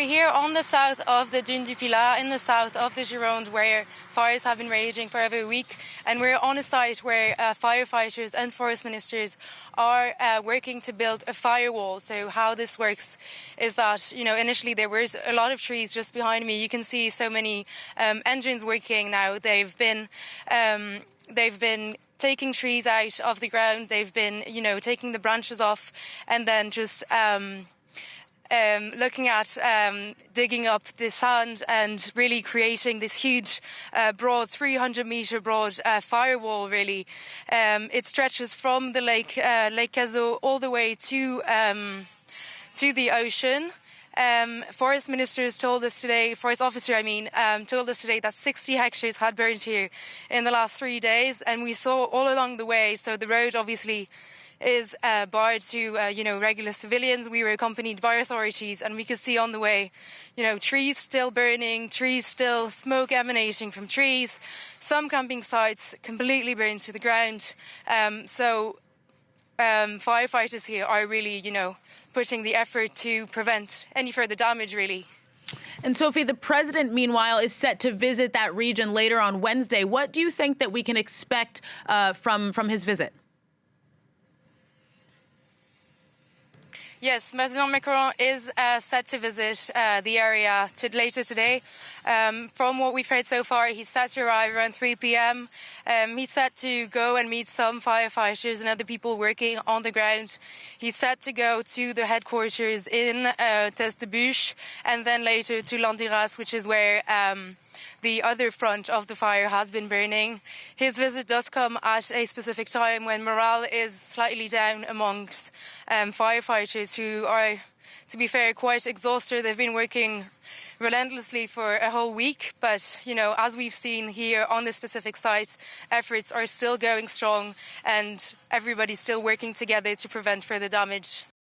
we're here on the south of the Dune du Pilat, in the south of the Gironde, where fires have been raging for over a week. And we're on a site where firefighters and forest ministers are working to build a firewall. So how this works is that, initially there was a lot of trees just behind me. You can see so many engines working now. They've been taking trees out of the ground. They've been, taking the branches off and then just looking at digging up the sand and really creating this huge, broad, 300-meter broad firewall, really. It stretches from the Lake Cazaux all the way to the ocean. Forest officer told us today that 60 hectares had burned here in the last 3 days, and we saw all along the way. So the road obviously is barred to regular civilians. We were accompanied by authorities, and we could see on the way, trees still burning, trees still, smoke emanating from trees. Some camping sites completely burned to the ground. So firefighters here are really, putting the effort to prevent any further damage, really. And Sophie, the president, meanwhile, is set to visit that region later on Wednesday. What do you think that we can expect from his visit? Yes, President Macron is set to visit the area later today. From what we've heard so far, he's set to arrive around 3 p.m. He's set to go and meet some firefighters and other people working on the ground. He's set to go to the headquarters in Teste-de-Bûche and then later to Landiras, which is where the other front of the fire has been burning. His visit does come at a specific time when morale is slightly down amongst firefighters who are, to be fair, quite exhausted. They've been working relentlessly for a whole week, but, as we've seen here on this specific site, efforts are still going strong and everybody's still working together to prevent further damage.